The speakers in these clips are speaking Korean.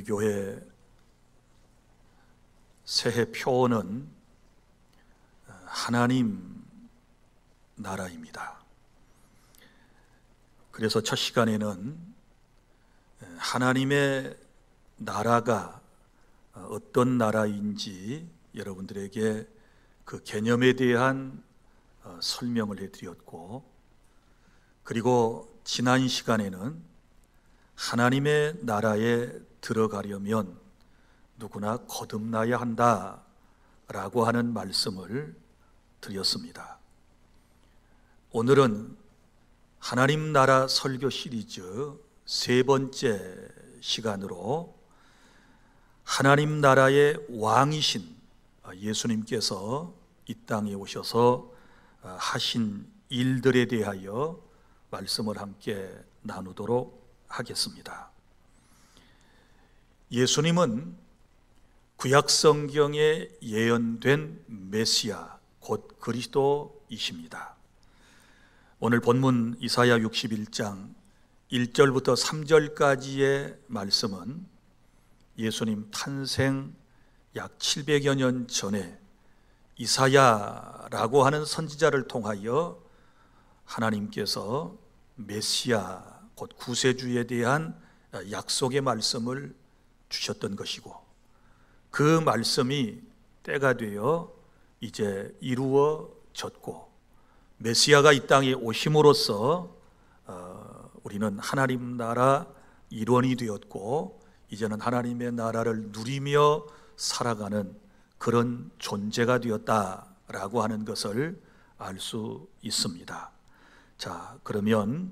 교회 새해 표어는 하나님 나라입니다. 그래서 첫 시간에는 하나님의 나라가 어떤 나라인지 여러분들에게 그 개념에 대한 설명을 해드렸고, 그리고 지난 시간에는 하나님의 나라에 들어가려면 누구나 거듭나야 한다라고 하는 말씀을 드렸습니다. 오늘은 하나님 나라 설교 시리즈 세 번째 시간으로 하나님 나라의 왕이신 예수님께서 이 땅에 오셔서 하신 일들에 대하여 말씀을 함께 나누도록 하겠습니다. 예수님은 구약 성경에 예언된 메시아, 곧 그리스도이십니다. 오늘 본문 이사야 61장 1절부터 3절까지의 말씀은 예수님 탄생 약 700여 년 전에 이사야라고 하는 선지자를 통하여 하나님께서 메시아, 곧 구세주에 대한 약속의 말씀을 주셨던 것이고, 그 말씀이 때가 되어 이제 이루어졌고, 메시아가 이 땅에 오심으로써 우리는 하나님 나라 일원이 되었고, 이제는 하나님의 나라를 누리며 살아가는 그런 존재가 되었다라고 하는 것을 알 수 있습니다. 자, 그러면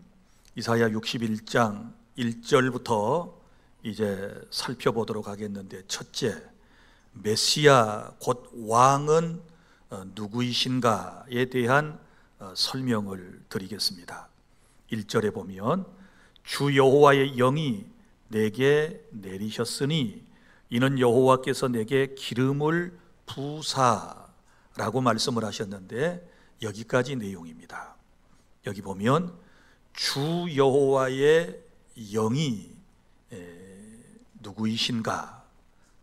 이사야 61장 1절부터 이제 살펴보도록 하겠는데, 첫째, 메시아 곧 왕은 누구이신가에 대한 설명을 드리겠습니다. 1절에 보면 주 여호와의 영이 내게 내리셨으니 이는 여호와께서 내게 기름을 부사라고 말씀을 하셨는데, 여기까지 내용입니다. 여기 보면 주 여호와의 영이 누구이신가,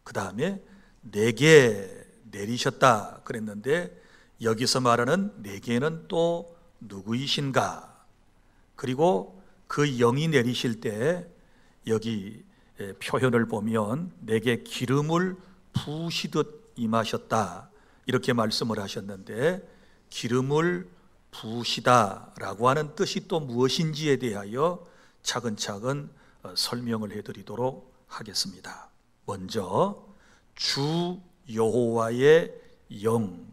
그 다음에 내게 내리셨다 그랬는데, 여기서 말하는 내게는 또 누구이신가, 그리고 그 영이 내리실 때 여기 표현을 보면 내게 기름을 부으시듯 임하셨다 이렇게 말씀을 하셨는데, 기름을 부으시다라고 하는 뜻이 또 무엇인지에 대하여 차근차근 설명을 해드리도록 하겠습니다. 먼저 주 여호와의 영,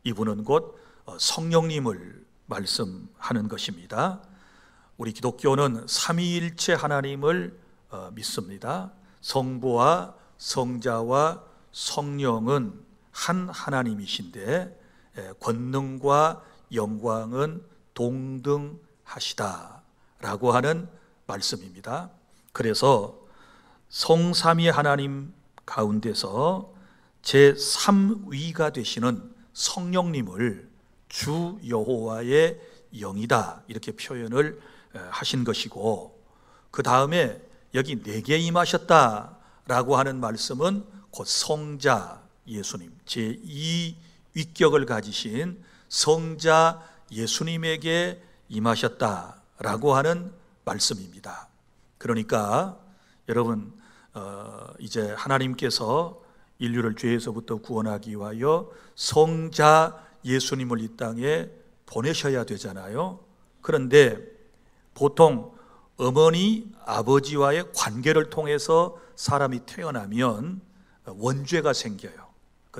이분은 곧 성령님을 말씀하는 것입니다. 우리 기독교는 삼위일체 하나님을 믿습니다. 성부와 성자와 성령은 한 하나님이신데 권능과 영광은 동등하시다라고 하는 말씀입니다. 그래서 성삼위 하나님 가운데서 제3위가 되시는 성령님을 주 여호와의 영이다 이렇게 표현을 하신 것이고, 그 다음에 여기 내게 임하셨다라고 하는 말씀은 곧 성자 예수님, 제2위격을 가지신 성자 예수님에게 임하셨다라고 하는 말씀입니다. 그러니까 여러분, 이제 하나님께서 인류를 죄에서부터 구원하기 위하여 성자 예수님을 이 땅에 보내셔야 되잖아요. 그런데 보통 어머니, 아버지와의 관계를 통해서 사람이 태어나면 원죄가 생겨요.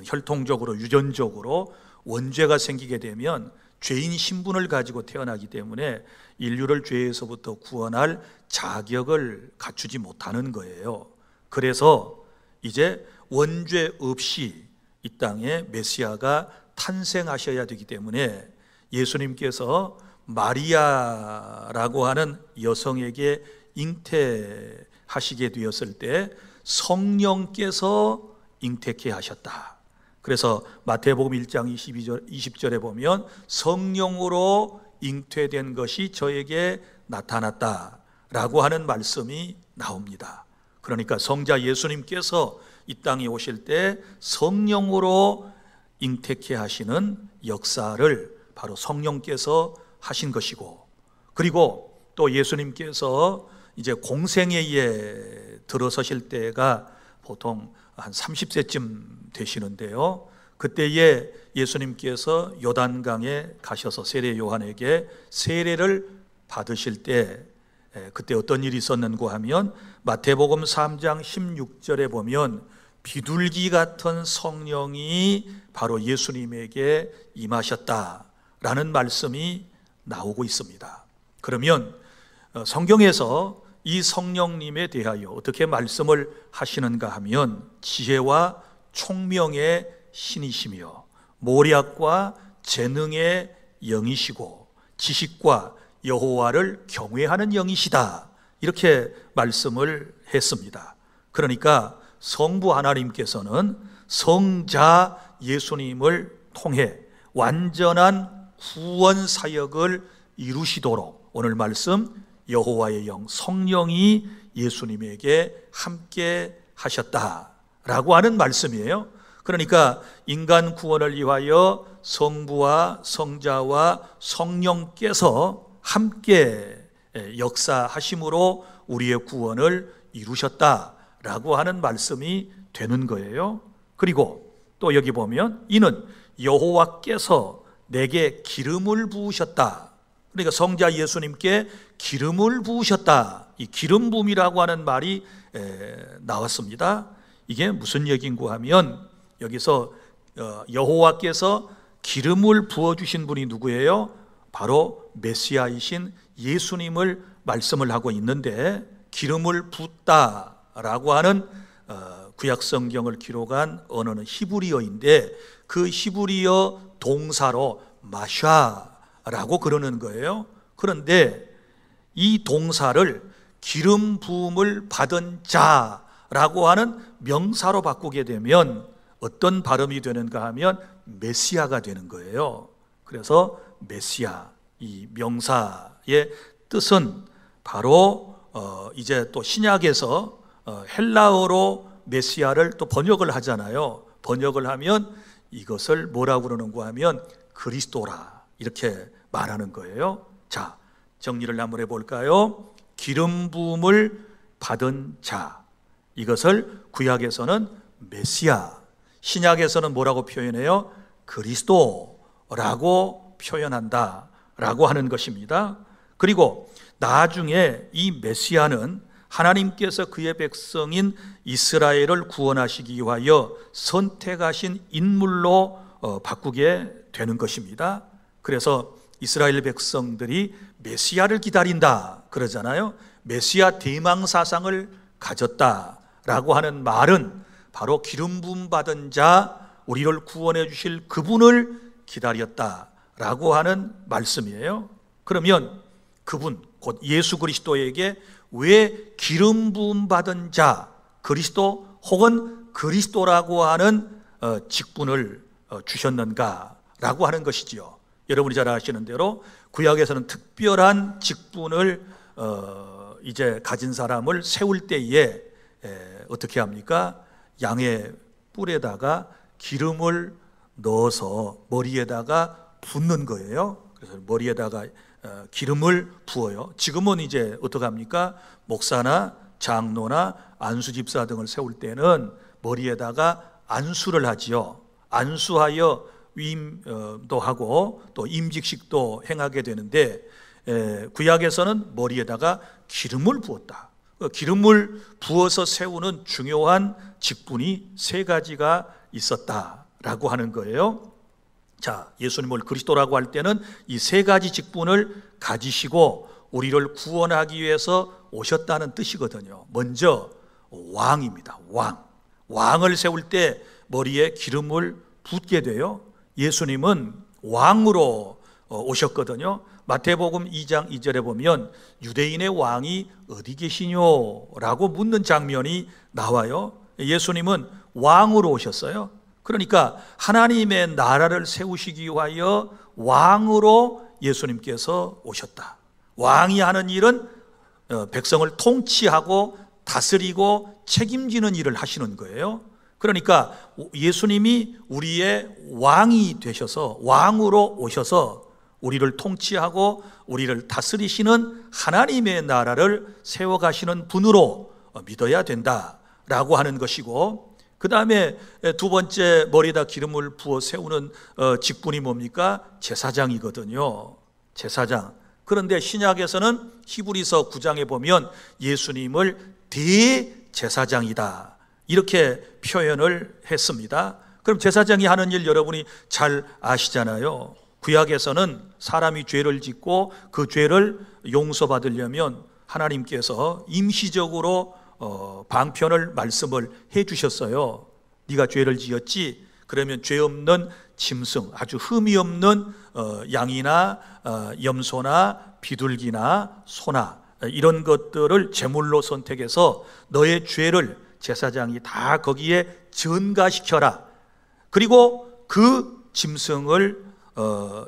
혈통적으로, 유전적으로 원죄가 생기게 되면 죄인 신분을 가지고 태어나기 때문에 인류를 죄에서부터 구원할 자격을 갖추지 못하는 거예요. 그래서 이제 원죄 없이 이 땅에 메시아가 탄생하셔야 되기 때문에 예수님께서 마리아라고 하는 여성에게 잉태하시게 되었을 때 성령께서 잉태케 하셨다. 그래서 마태복음 1장 20절에 보면 성령으로 잉태된 것이 저에게 나타났다라고 하는 말씀이 나옵니다. 그러니까 성자 예수님께서 이 땅에 오실 때 성령으로 잉태케 하시는 역사를 바로 성령께서 하신 것이고, 그리고 또 예수님께서 이제 공생애에 들어서실 때가 보통 한 30세쯤 되시는데요, 그때에 예수님께서 요단강에 가셔서 세례 요한에게 세례를 받으실 때 그때 어떤 일이 있었는가 하면 마태복음 3장 16절에 보면 비둘기 같은 성령이 바로 예수님에게 임하셨다라는 말씀이 나오고 있습니다. 그러면 성경에서 이 성령님에 대하여 어떻게 말씀을 하시는가 하면 지혜와 총명의 신이시며 모략과 재능의 영이시고 지식과 여호와를 경외하는 영이시다, 이렇게 말씀을 했습니다. 그러니까 성부 하나님께서는 성자 예수님을 통해 완전한 구원 사역을 이루시도록 오늘 말씀 여호와의 영 성령이 예수님에게 함께 하셨다라고 하는 말씀이에요. 그러니까 인간 구원을 위하여 성부와 성자와 성령께서 함께 역사하심으로 우리의 구원을 이루셨다라고 하는 말씀이 되는 거예요. 그리고 또 여기 보면 이는 여호와께서 내게 기름을 부으셨다. 그러니까 성자 예수님께 기름을 부으셨다. 이 기름 부음이라고 하는 말이 나왔습니다. 이게 무슨 얘기인가 하면 여기서 여호와께서 기름을 부어주신 분이 누구예요? 바로 메시아이신 예수님을 말씀을 하고 있는데, 기름을 붓다라고 하는 구약 성경을 기록한 언어는 히브리어인데 그 히브리어 동사로 마샤라고 그러는 거예요. 그런데 이 동사를 기름 부음을 받은 자라고 하는 명사로 바꾸게 되면 어떤 발음이 되는가 하면 메시아가 되는 거예요. 그래서 메시아, 이 명사의 뜻은 바로 이제 또 신약에서 헬라어로 메시아를 또 번역을 하잖아요. 번역을 하면 이것을 뭐라고 그러는가 하면 그리스도라, 이렇게 말하는 거예요. 자, 정리를 한번 해볼까요? 기름 부음을 받은 자, 이것을 구약에서는 메시아, 신약에서는 뭐라고 표현해요? 그리스도라고 표현한다 라고 하는 것입니다. 그리고 나중에 이 메시아는 하나님께서 그의 백성인 이스라엘을 구원하시기 위하여 선택하신 인물로 바꾸게 되는 것입니다. 그래서 이스라엘 백성들이 메시아를 기다린다 그러잖아요. 메시아 대망 사상을 가졌다라고 하는 말은 바로 기름 부음 받은 자, 우리를 구원해 주실 그분을 기다렸다라고 하는 말씀이에요. 그러면 그분 곧 예수 그리스도에게 왜 기름 부음 받은 자, 그리스도 혹은 그리스도라고 하는 직분을 주셨는가라고 하는 것이지요. 여러분이 잘 아시는 대로 구약에서는 특별한 직분을 이제 가진 사람을 세울 때에 어떻게 합니까? 양의 뿔에다가 기름을 넣어서 머리에다가 붓는 거예요. 그래서 머리에다가 기름을 부어요. 지금은 이제 어떻게 합니까? 목사나 장로나 안수집사 등을 세울 때는 머리에다가 안수를 하지요. 안수하여 위임도 하고 또 임직식도 행하게 되는데, 구약에서는 머리에다가 기름을 부었다. 기름을 부어서 세우는 중요한 직분이 세 가지가 있었다라고 하는 거예요. 자, 예수님을 그리스도라고 할 때는 이 세 가지 직분을 가지시고 우리를 구원하기 위해서 오셨다는 뜻이거든요. 먼저 왕입니다. 왕을 세울 때 머리에 기름을 붓게 돼요. 예수님은 왕으로 오셨거든요. 마태복음 2장 2절에 보면 유대인의 왕이 어디 계시뇨? 라고 묻는 장면이 나와요. 예수님은 왕으로 오셨어요. 그러니까 하나님의 나라를 세우시기 위하여 왕으로 예수님께서 오셨다. 왕이 하는 일은 백성을 통치하고 다스리고 책임지는 일을 하시는 거예요. 그러니까 예수님이 우리의 왕이 되셔서, 왕으로 오셔서 우리를 통치하고 우리를 다스리시는 하나님의 나라를 세워가시는 분으로 믿어야 된다라고 하는 것이고, 그 다음에 두 번째 머리에다 기름을 부어 세우는 직분이 뭡니까? 제사장이거든요. 제사장. 그런데 신약에서는 히브리서 9장에 보면 예수님을 대제사장이다 이렇게 표현을 했습니다. 그럼 제사장이 하는 일 여러분이 잘 아시잖아요. 구약에서는 사람이 죄를 짓고 그 죄를 용서받으려면 하나님께서 임시적으로 방편을 말씀을 해 주셨어요. 네가 죄를 지었지? 그러면 죄 없는 짐승, 아주 흠이 없는 양이나 염소나 비둘기나 소나 이런 것들을 제물로 선택해서 너의 죄를 제사장이 다 거기에 전가시켜라. 그리고 그 짐승을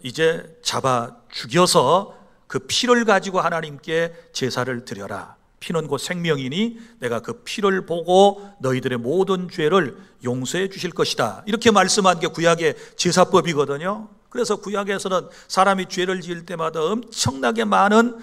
이제 잡아 죽여서 그 피를 가지고 하나님께 제사를 드려라. 피는 곧 생명이니 내가 그 피를 보고 너희들의 모든 죄를 용서해 주실 것이다. 이렇게 말씀한 게 구약의 제사법이거든요. 그래서 구약에서는 사람이 죄를 지을 때마다 엄청나게 많은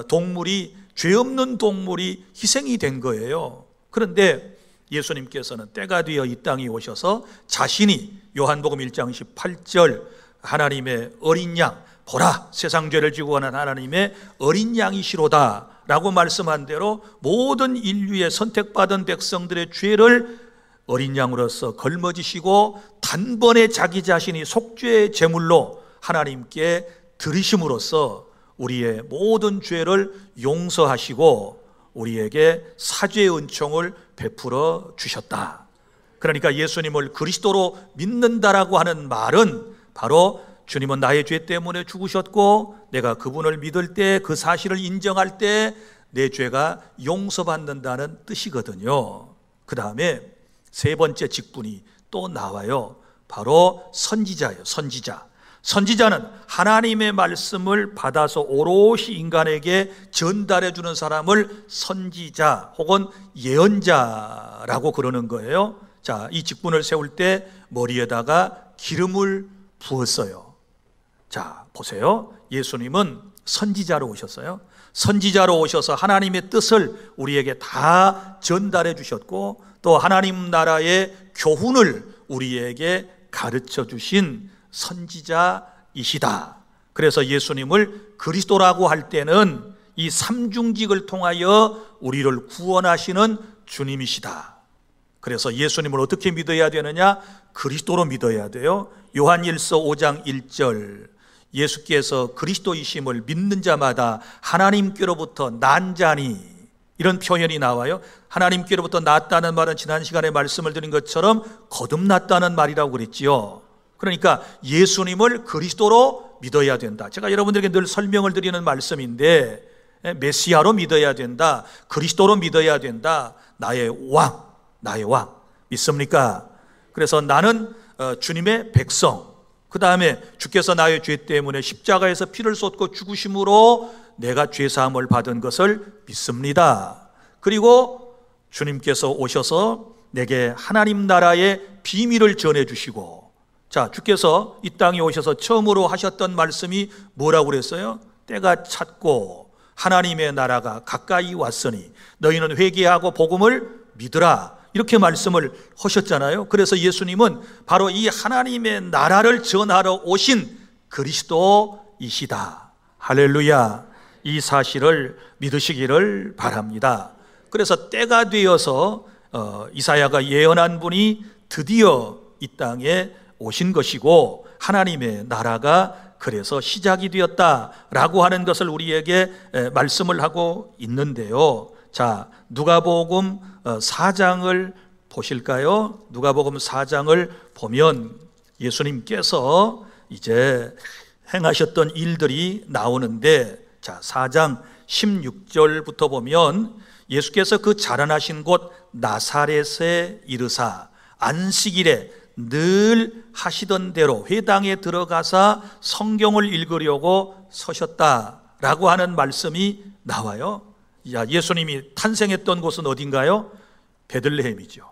동물이, 죄 없는 동물이 희생이 된 거예요. 그런데 예수님께서는 때가 되어 이 땅에 오셔서 자신이 요한복음 1장 18절 하나님의 어린 양, 보라 세상 죄를 지고 가는 하나님의 어린 양이시로다 라고 말씀한 대로 모든 인류의 선택받은 백성들의 죄를 어린 양으로서 걸머지시고 단번에 자기 자신이 속죄의 제물로 하나님께 드리심으로써 우리의 모든 죄를 용서하시고 우리에게 사죄의 은총을 베풀어 주셨다. 그러니까 예수님을 그리스도로 믿는다라고 하는 말은 바로 주님은 나의 죄 때문에 죽으셨고 내가 그분을 믿을 때, 그 사실을 인정할 때 내 죄가 용서받는다는 뜻이거든요. 그 다음에 세 번째 직분이 또 나와요. 바로 선지자예요. 선지자. 선지자는 하나님의 말씀을 받아서 오롯이 인간에게 전달해 주는 사람을 선지자 혹은 예언자라고 그러는 거예요. 자, 이 직분을 세울 때 머리에다가 기름을 부었어요. 자, 보세요. 예수님은 선지자로 오셨어요. 선지자로 오셔서 하나님의 뜻을 우리에게 다 전달해 주셨고 또 하나님 나라의 교훈을 우리에게 가르쳐 주신 선지자이시다. 그래서 예수님을 그리스도라고 할 때는 이 삼중직을 통하여 우리를 구원하시는 주님이시다. 그래서 예수님을 어떻게 믿어야 되느냐? 그리스도로 믿어야 돼요. 요한일서 5장 1절 예수께서 그리스도이심을 믿는 자마다 하나님께로부터 난 자니, 이런 표현이 나와요. 하나님께로부터 났다는 말은 지난 시간에 말씀을 드린 것처럼 거듭났다는 말이라고 그랬지요. 그러니까 예수님을 그리스도로 믿어야 된다. 제가 여러분들에게 늘 설명을 드리는 말씀인데 메시아로 믿어야 된다, 그리스도로 믿어야 된다. 나의 왕, 나의 왕 믿습니까? 그래서 나는 주님의 백성, 그 다음에 주께서 나의 죄 때문에 십자가에서 피를 쏟고 죽으심으로 내가 죄사함을 받은 것을 믿습니다. 그리고 주님께서 오셔서 내게 하나님 나라의 비밀을 전해주시고, 자, 주께서 이 땅에 오셔서 처음으로 하셨던 말씀이 뭐라고 그랬어요? 때가 찼고 하나님의 나라가 가까이 왔으니 너희는 회개하고 복음을 믿으라, 이렇게 말씀을 하셨잖아요. 그래서 예수님은 바로 이 하나님의 나라를 전하러 오신 그리스도이시다. 할렐루야. 이 사실을 믿으시기를 바랍니다. 그래서 때가 되어서 이사야가 예언한 분이 드디어 이 땅에 오신 것이고 하나님의 나라가 그래서 시작이 되었다라고 하는 것을 우리에게 말씀을 하고 있는데요. 자, 누가복음 4장을 보실까요? 누가복음 4장을 보면 예수님께서 이제 행하셨던 일들이 나오는데, 자, 4장 16절부터 보면 예수께서 그 자라나신 곳 나사렛에 이르사 안식일에 늘 하시던 대로 회당에 들어가사 성경을 읽으려고 서셨다라고 하는 말씀이 나와요. 예수님이 탄생했던 곳은 어딘가요? 베들레헴이죠.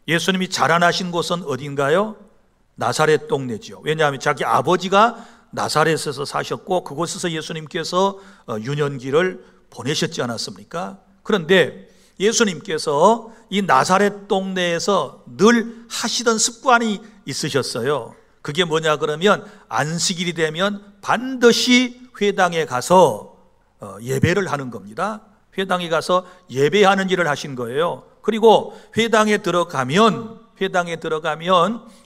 예수님이 자라나신 곳은 어딘가요? 나사렛 동네죠. 왜냐하면 자기 아버지가 나사렛에서 사셨고 그곳에서 예수님께서 유년기를 보내셨지 않았습니까? 그런데 예수님께서 이 나사렛 동네에서 늘 하시던 습관이 있으셨어요. 그게 뭐냐 그러면 안식일이 되면 반드시 회당에 가서 예배를 하는 겁니다. 회당에 가서 예배하는 일을 하신 거예요. 그리고 회당에 들어가면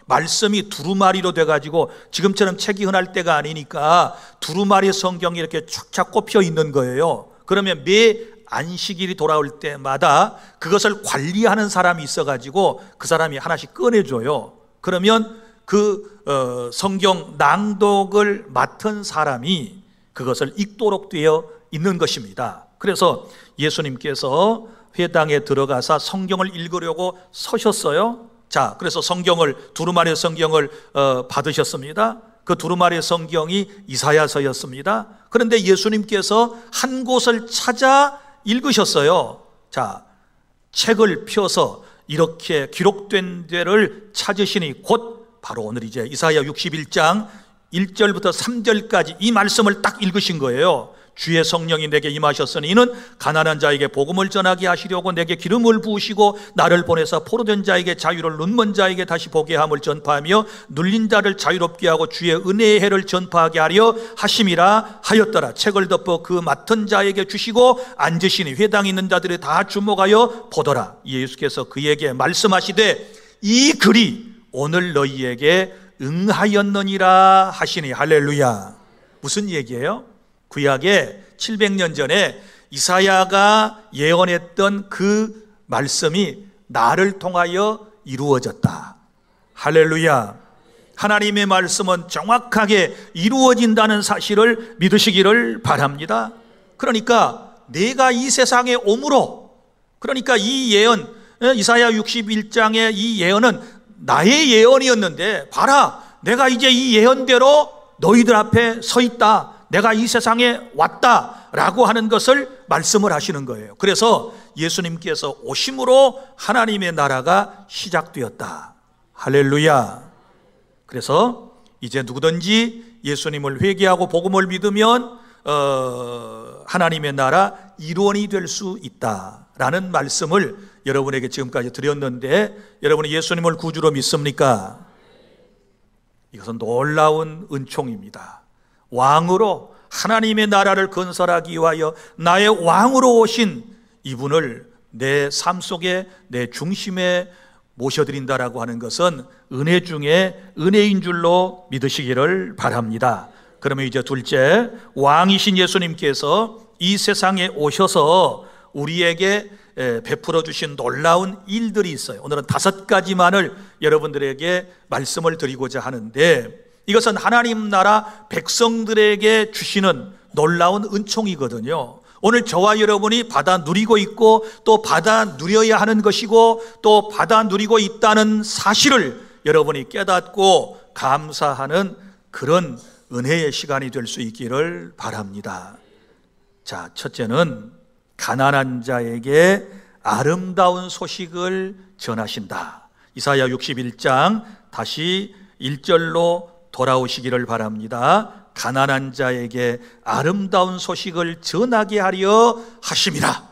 말씀이 두루마리로 돼가지고 지금처럼 책이 흔할 때가 아니니까 두루마리 성경이 이렇게 쫙쫙 꼽혀 있는 거예요. 그러면 매 안식일이 돌아올 때마다 그것을 관리하는 사람이 있어가지고 그 사람이 하나씩 꺼내줘요. 그러면 그 성경 낭독을 맡은 사람이 그것을 읽도록 되어 있는 것입니다. 그래서 예수님께서 회당에 들어가서 성경을 읽으려고 서셨어요. 자, 그래서 두루마리 성경을 받으셨습니다. 그 두루마리 성경이 이사야서였습니다. 그런데 예수님께서 한 곳을 찾아 읽으셨어요. 자, 책을 펴서 이렇게 기록된 데를 찾으시니 곧 바로 오늘 이제 이사야 61장 1절부터 3절까지 이 말씀을 딱 읽으신 거예요. 주의 성령이 내게 임하셨으니 이는 가난한 자에게 복음을 전하게 하시려고 내게 기름을 부으시고 나를 보내서 포로된 자에게 자유를, 눈먼 자에게 다시 보게 함을 전파하며 눌린 자를 자유롭게 하고 주의 은혜의 해를 전파하게 하려 하심이라 하였더라. 책을 덮어 그 맡은 자에게 주시고 앉으시니 회당에 있는 자들이 다 주목하여 보더라. 예수께서 그에게 말씀하시되 이 글이 오늘 너희에게 응하였느니라 하시니. 할렐루야. 무슨 얘기예요? 구약에 700년 전에 이사야가 예언했던 그 말씀이 나를 통하여 이루어졌다. 할렐루야. 하나님의 말씀은 정확하게 이루어진다는 사실을 믿으시기를 바랍니다. 그러니까 내가 이 세상에 오므로, 그러니까 이 예언, 이사야 61장의 이 예언은 나의 예언이었는데 봐라, 내가 이제 이 예언대로 너희들 앞에 서 있다, 내가 이 세상에 왔다라고 하는 것을 말씀을 하시는 거예요. 그래서 예수님께서 오심으로 하나님의 나라가 시작되었다. 할렐루야. 그래서 이제 누구든지 예수님을 회개하고 복음을 믿으면 하나님의 나라 일원이 될 수 있다라는 말씀을 여러분에게 지금까지 드렸는데, 여러분이 예수님을 구주로 믿습니까? 이것은 놀라운 은총입니다. 왕으로 하나님의 나라를 건설하기 위하여 나의 왕으로 오신 이분을 내 삶 속에, 내 중심에 모셔드린다라고 하는 것은 은혜 중에 은혜인 줄로 믿으시기를 바랍니다. 그러면 이제 둘째, 왕이신 예수님께서 이 세상에 오셔서 우리에게 베풀어 주신 놀라운 일들이 있어요. 오늘은 5가지만을 여러분들에게 말씀을 드리고자 하는데, 이것은 하나님 나라 백성들에게 주시는 놀라운 은총이거든요. 오늘 저와 여러분이 받아 누리고 있고 또 받아 누려야 하는 것이고 또 받아 누리고 있다는 사실을 여러분이 깨닫고 감사하는 그런 은혜의 시간이 될 수 있기를 바랍니다. 자, 첫째는 가난한 자에게 아름다운 소식을 전하신다. 이사야 61장 다시 1절로 돌아오시기를 바랍니다. 가난한 자에게 아름다운 소식을 전하게 하려 하심이라.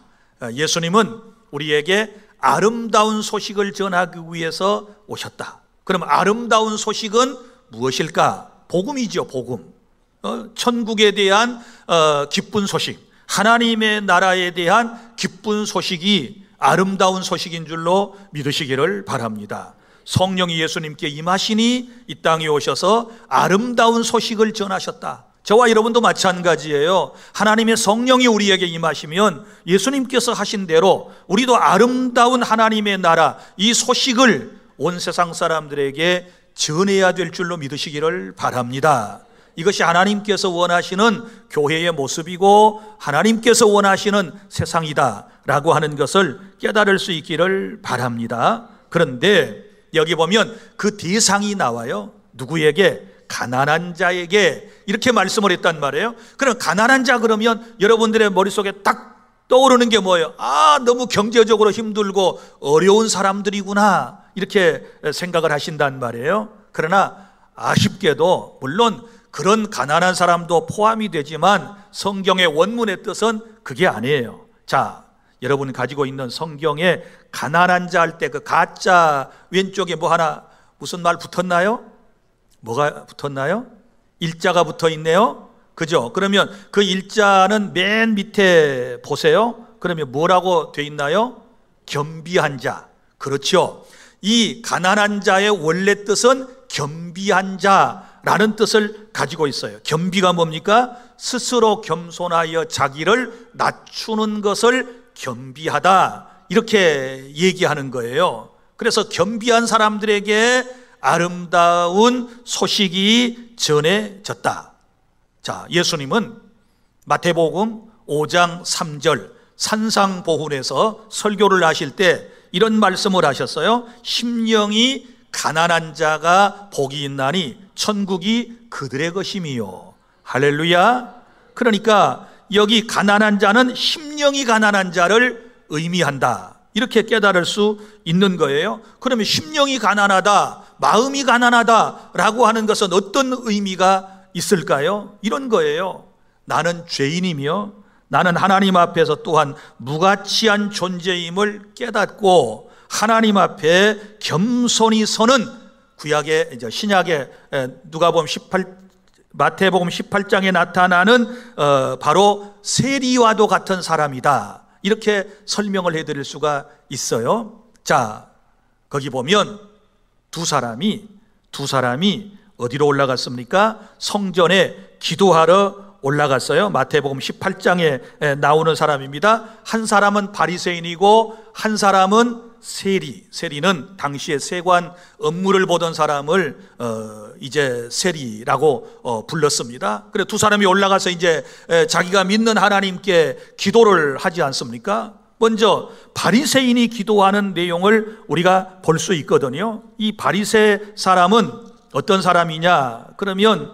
예수님은 우리에게 아름다운 소식을 전하기 위해서 오셨다. 그럼 아름다운 소식은 무엇일까? 복음이죠, 복음. 천국에 대한 기쁜 소식, 하나님의 나라에 대한 기쁜 소식이 아름다운 소식인 줄로 믿으시기를 바랍니다. 성령이 예수님께 임하시니 이 땅에 오셔서 아름다운 소식을 전하셨다. 저와 여러분도 마찬가지예요. 하나님의 성령이 우리에게 임하시면 예수님께서 하신 대로 우리도 아름다운 하나님의 나라, 이 소식을 온 세상 사람들에게 전해야 될 줄로 믿으시기를 바랍니다. 이것이 하나님께서 원하시는 교회의 모습이고 하나님께서 원하시는 세상이다라고 하는 것을 깨달을 수 있기를 바랍니다. 그런데 여기 보면 그 대상이 나와요. 누구에게? 가난한 자에게 이렇게 말씀을 했단 말이에요. 그럼 가난한 자 그러면 여러분들의 머릿속에 딱 떠오르는 게 뭐예요? 너무 경제적으로 힘들고 어려운 사람들이구나, 이렇게 생각을 하신단 말이에요. 그러나 아쉽게도 물론 그런 가난한 사람도 포함이 되지만 성경의 원문의 뜻은 그게 아니에요. 자, 여러분 가지고 있는 성경에 가난한 자 할 때 그 가짜 왼쪽에 뭐 하나 무슨 말 붙었나요? 뭐가 붙었나요? 일자가 붙어 있네요. 그죠? 그러면 그 일자는 맨 밑에 보세요. 그러면 뭐라고 돼 있나요? 겸비한 자. 그렇죠. 이 가난한 자의 원래 뜻은 겸비한 자라는 뜻을 가지고 있어요. 겸비가 뭡니까? 스스로 겸손하여 자기를 낮추는 것을 겸비하다, 이렇게 얘기하는 거예요. 그래서 겸비한 사람들에게 아름다운 소식이 전해졌다. 자, 예수님은 마태복음 5장 3절 산상보훈에서 설교를 하실 때 이런 말씀을 하셨어요. 심령이 가난한 자가 복이 있나니 천국이 그들의 것임이요. 할렐루야. 그러니까 여기 가난한 자는 심령이 가난한 자를 의미한다, 이렇게 깨달을 수 있는 거예요. 그러면 심령이 가난하다, 마음이 가난하다라고 하는 것은 어떤 의미가 있을까요? 이런 거예요. 나는 죄인이며 나는 하나님 앞에서 또한 무가치한 존재임을 깨닫고 하나님 앞에 겸손히 서는, 구약의 이제 신약의 마태복음 18장에 나타나는 바로 세리와도 같은 사람이다, 이렇게 설명을 해드릴 수가 있어요. 자, 거기 보면 두 사람이 어디로 올라갔습니까? 성전에 기도하러 올라갔어요. 마태복음 18장에 나오는 사람입니다. 한 사람은 바리새인이고 한 사람은 세리는 당시의 세관 업무를 보던 사람을 이제 세리라고 불렀습니다. 그래 두 사람이 올라가서 이제 자기가 믿는 하나님께 기도를 하지 않습니까? 먼저 바리새인이 기도하는 내용을 우리가 볼 수 있거든요. 이 바리새 사람은 어떤 사람이냐? 그러면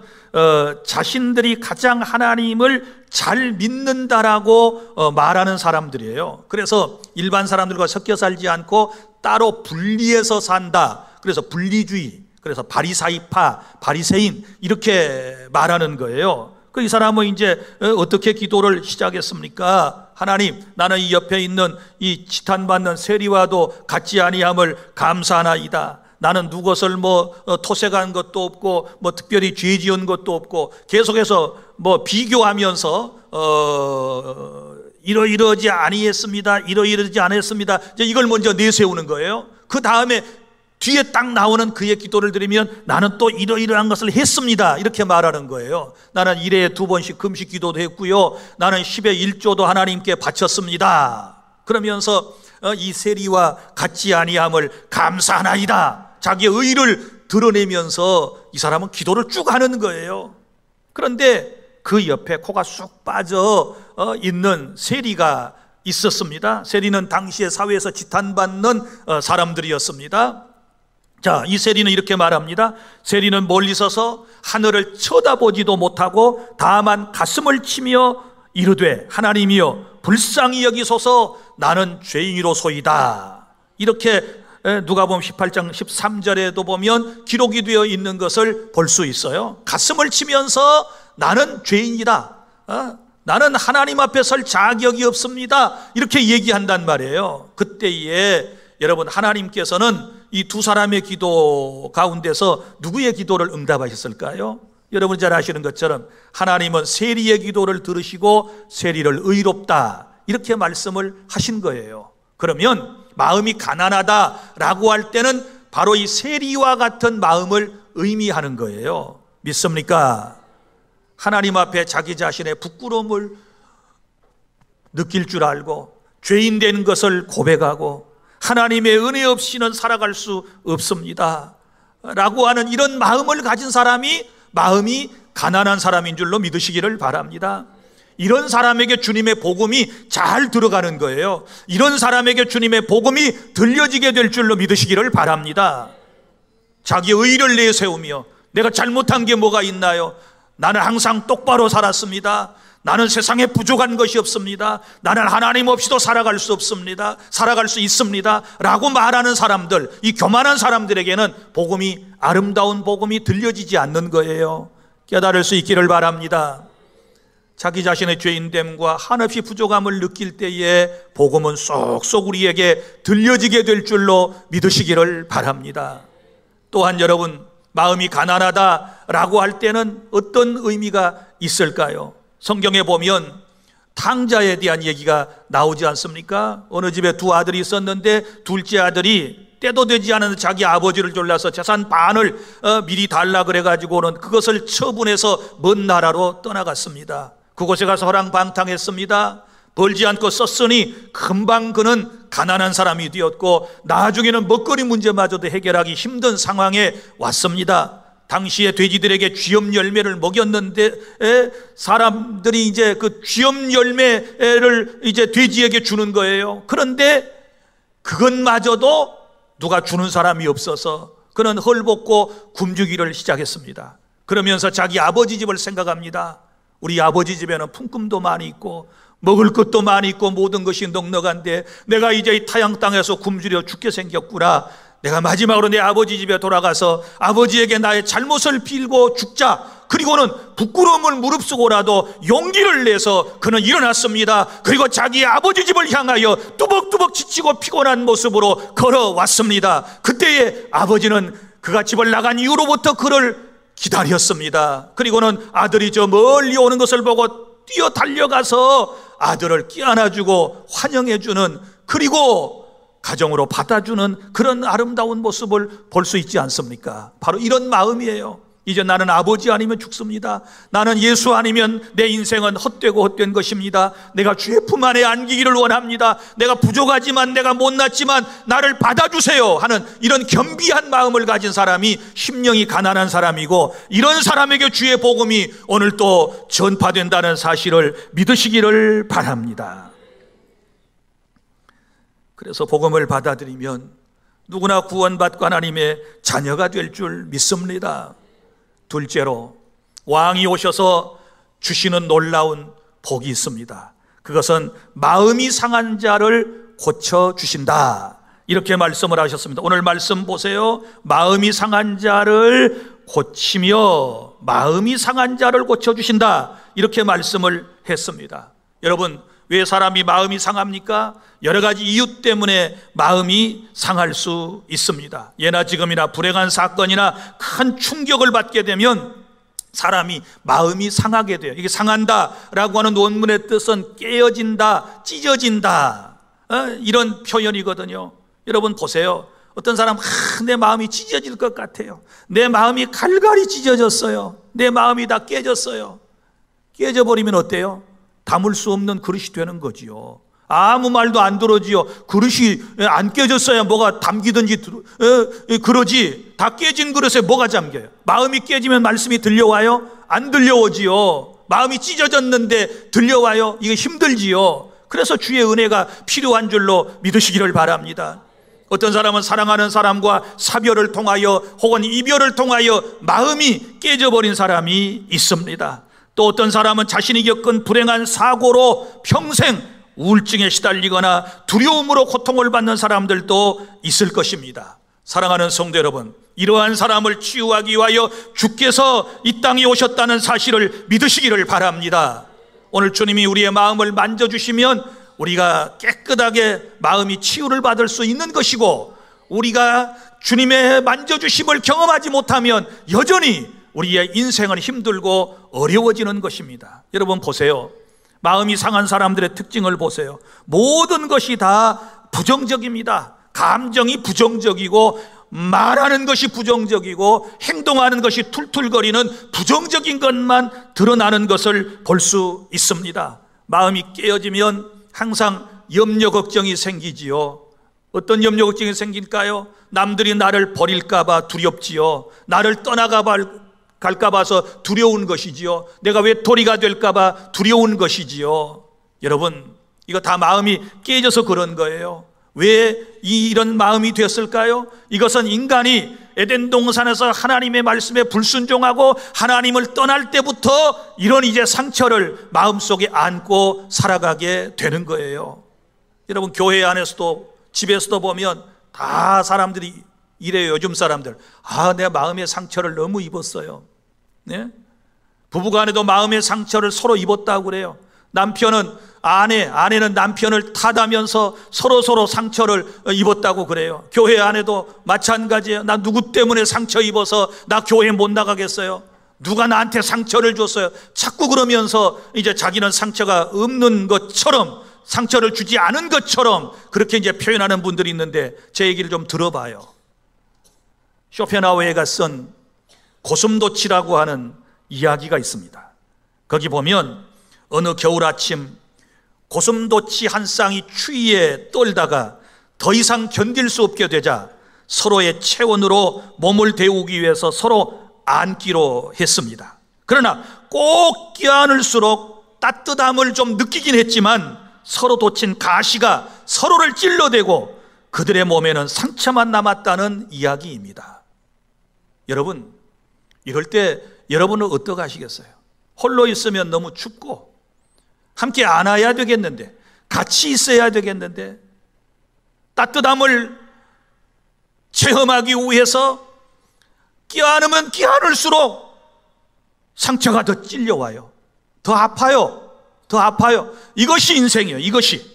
자신들이 가장 하나님을 잘 믿는다라고 말하는 사람들이에요. 그래서 일반 사람들과 섞여 살지 않고 따로 분리해서 산다. 그래서 분리주의, 그래서 바리사이파, 바리새인, 이렇게 말하는 거예요. 이 사람은 이제 어떻게 기도를 시작했습니까? 하나님, 나는 이 옆에 있는 이 지탄받는 세리와도 같지 아니함을 감사하나이다. 나는 누구를 토색한 것도 없고 특별히 죄 지은 것도 없고, 계속해서 비교하면서 이러이러지 아니했습니다, 이러이러지 않았습니다, 이걸 먼저 내세우는 거예요. 그 다음에 뒤에 딱 나오는 그의 기도를 들으면 나는 또 이러이러한 것을 했습니다, 이렇게 말하는 거예요. 나는 1회에 2번씩 금식 기도도 했고요, 나는 10의 1조도 하나님께 바쳤습니다. 그러면서 이 세리와 같지 아니함을 감사하나이다, 자기의 의를 드러내면서 이 사람은 기도를 쭉 하는 거예요. 그런데 그 옆에 코가 쑥 빠져 있는 세리가 있었습니다. 세리는 당시의 사회에서 지탄받는 사람들이었습니다. 자, 이 세리는 이렇게 말합니다. 세리는 멀리 서서 하늘을 쳐다보지도 못하고 다만 가슴을 치며 이르되 하나님이여 불쌍히 여기소서, 나는 죄인이로소이다. 이렇게 누가복음 18장 13절에도 보면 기록이 되어 있는 것을 볼 수 있어요. 가슴을 치면서 나는 죄인이다, 나는 하나님 앞에 설 자격이 없습니다, 이렇게 얘기한단 말이에요. 그때에 여러분, 하나님께서는 이 두 사람의 기도 가운데서 누구의 기도를 응답하셨을까요? 여러분 잘 아시는 것처럼 하나님은 세리의 기도를 들으시고 세리를 의롭다, 이렇게 말씀을 하신 거예요. 그러면 마음이 가난하다라고 할 때는 바로 이 세리와 같은 마음을 의미하는 거예요. 믿습니까? 하나님 앞에 자기 자신의 부끄러움을 느낄 줄 알고 죄인 된 것을 고백하고 하나님의 은혜 없이는 살아갈 수 없습니다 라고 하는 이런 마음을 가진 사람이 마음이 가난한 사람인 줄로 믿으시기를 바랍니다. 이런 사람에게 주님의 복음이 잘 들어가는 거예요. 이런 사람에게 주님의 복음이 들려지게 될 줄로 믿으시기를 바랍니다. 자기의 의를 내세우며 내가 잘못한 게 뭐가 있나요? 나는 항상 똑바로 살았습니다. 나는 세상에 부족한 것이 없습니다. 나는 하나님 없이도 살아갈 수 없습니다. 살아갈 수 있습니다. 라고 말하는 사람들, 이 교만한 사람들에게는 복음이, 아름다운 복음이 들려지지 않는 거예요. 깨달을 수 있기를 바랍니다. 자기 자신의 죄인됨과 한없이 부족함을 느낄 때에 복음은 쏙쏙 우리에게 들려지게 될 줄로 믿으시기를 바랍니다. 또한 여러분, 마음이 가난하다라고 할 때는 어떤 의미가 있을까요? 성경에 보면 탕자에 대한 얘기가 나오지 않습니까? 어느 집에 두 아들이 있었는데 둘째 아들이 때도 되지 않은 자기 아버지를 졸라서 재산 반을 미리 달라 그래가지고는 그것을 처분해서 먼 나라로 떠나갔습니다. 그곳에 가서 허랑방탕했습니다. 벌지 않고 썼으니 금방 그는 가난한 사람이 되었고 나중에는 먹거리 문제마저도 해결하기 힘든 상황에 왔습니다. 당시에 돼지들에게 쥐염 열매를 먹였는데 사람들이 이제 그 쥐염 열매를 이제 돼지에게 주는 거예요. 그런데 그것마저도 누가 주는 사람이 없어서 그는 헐벗고 굶주기를 시작했습니다. 그러면서 자기 아버지 집을 생각합니다. 우리 아버지 집에는 품금도 많이 있고 먹을 것도 많이 있고 모든 것이 넉넉한데 내가 이제 이 타양 땅에서 굶주려 죽게 생겼구나. 내가 마지막으로 내 아버지 집에 돌아가서 아버지에게 나의 잘못을 빌고 죽자. 그리고는 부끄러움을 무릅쓰고라도 용기를 내서 그는 일어났습니다. 그리고 자기 아버지 집을 향하여 뚜벅뚜벅 지치고 피곤한 모습으로 걸어왔습니다. 그때에 아버지는 그가 집을 나간 이후로부터 그를 기다렸습니다. 그리고는 아들이 저 멀리 오는 것을 보고 뛰어 달려가서 아들을 끼안아주고 환영해주는, 그리고 가정으로 받아주는 그런 아름다운 모습을 볼 수 있지 않습니까? 바로 이런 마음이에요. 이제 나는 아버지 아니면 죽습니다. 나는 예수 아니면 내 인생은 헛되고 헛된 것입니다. 내가 주의 품 안에 안기기를 원합니다. 내가 부족하지만, 내가 못났지만 나를 받아주세요 하는 이런 겸비한 마음을 가진 사람이 심령이 가난한 사람이고, 이런 사람에게 주의 복음이 오늘 또 전파된다는 사실을 믿으시기를 바랍니다. 그래서 복음을 받아들이면 누구나 구원받고 하나님의 자녀가 될 줄 믿습니다. 둘째로, 왕이 오셔서 주시는 놀라운 복이 있습니다. 그것은 마음이 상한 자를 고쳐주신다, 이렇게 말씀을 하셨습니다. 오늘 말씀 보세요. 마음이 상한 자를 고치며 마음이 상한 자를 고쳐주신다, 이렇게 말씀을 했습니다. 여러분, 왜 사람이 마음이 상합니까? 여러 가지 이유 때문에 마음이 상할 수 있습니다. 예나 지금이나 불행한 사건이나 큰 충격을 받게 되면 사람이 마음이 상하게 돼요. 이게 상한다라고 하는 원문의 뜻은 깨어진다, 찢어진다, 이런 표현이거든요. 여러분 보세요. 어떤 사람, 내 마음이 찢어질 것 같아요. 내 마음이 갈갈이 찢어졌어요. 내 마음이 다 깨졌어요. 깨져버리면 어때요? 담을 수 없는 그릇이 되는 거지요. 아무 말도 안 들어지요. 그릇이 안 깨졌어야 뭐가 담기든지 그러지. 다 깨진 그릇에 뭐가 잠겨요? 마음이 깨지면 말씀이 들려와요? 안 들려오지요. 마음이 찢어졌는데 들려와요? 이게 힘들지요. 그래서 주의 은혜가 필요한 줄로 믿으시기를 바랍니다. 어떤 사람은 사랑하는 사람과 사별을 통하여 혹은 이별을 통하여 마음이 깨져버린 사람이 있습니다. 또 어떤 사람은 자신이 겪은 불행한 사고로 평생 우울증에 시달리거나 두려움으로 고통을 받는 사람들도 있을 것입니다. 사랑하는 성도 여러분, 이러한 사람을 치유하기 위하여 주께서 이 땅에 오셨다는 사실을 믿으시기를 바랍니다. 오늘 주님이 우리의 마음을 만져주시면 우리가 깨끗하게 마음이 치유를 받을 수 있는 것이고, 우리가 주님의 만져주심을 경험하지 못하면 여전히 우리의 인생은 힘들고 어려워지는 것입니다. 여러분 보세요. 마음이 상한 사람들의 특징을 보세요. 모든 것이 다 부정적입니다. 감정이 부정적이고, 말하는 것이 부정적이고, 행동하는 것이 툴툴거리는 부정적인 것만 드러나는 것을 볼 수 있습니다. 마음이 깨어지면 항상 염려 걱정이 생기지요. 어떤 염려 걱정이 생길까요? 남들이 나를 버릴까봐 두렵지요. 나를 갈까 봐서 두려운 것이지요. 내가 외톨이가 될까 봐 두려운 것이지요. 여러분, 이거 다 마음이 깨져서 그런 거예요. 왜 이런 마음이 됐을까요? 이것은 인간이 에덴 동산에서 하나님의 말씀에 불순종하고 하나님을 떠날 때부터 이런 이제 상처를 마음속에 안고 살아가게 되는 거예요. 여러분, 교회 안에서도 집에서도 보면 다 사람들이 이래요. 요즘 사람들, 내 마음의 상처를 너무 입었어요. 네? 부부간에도 마음의 상처를 서로 입었다고 그래요. 남편은 아내는 남편을 탓하면서 서로 상처를 입었다고 그래요. 교회 안에도 마찬가지예요. 나 누구 때문에 상처 입어서 나 교회 못 나가겠어요? 누가 나한테 상처를 줬어요? 자꾸 그러면서 이제 자기는 상처가 없는 것처럼, 상처를 주지 않은 것처럼 그렇게 이제 표현하는 분들이 있는데, 제 얘기를 좀 들어봐요. 쇼펜하우에가 쓴 고슴도치라고 하는 이야기가 있습니다. 거기 보면 어느 겨울 아침 고슴도치 한 쌍이 추위에 떨다가 더 이상 견딜 수 없게 되자 서로의 체온으로 몸을 데우기 위해서 서로 안기로 했습니다. 그러나 꼭 껴안을수록 따뜻함을 좀 느끼긴 했지만 서로 돋친 가시가 서로를 찔러대고 그들의 몸에는 상처만 남았다는 이야기입니다. 여러분, 이럴 때 여러분은 어떡하시겠어요? 홀로 있으면 너무 춥고 함께 안아야 되겠는데, 같이 있어야 되겠는데, 따뜻함을 체험하기 위해서 껴안으면 껴안을수록 상처가 더 찔려와요. 더 아파요. 더 아파요. 이것이 인생이에요. 이것이.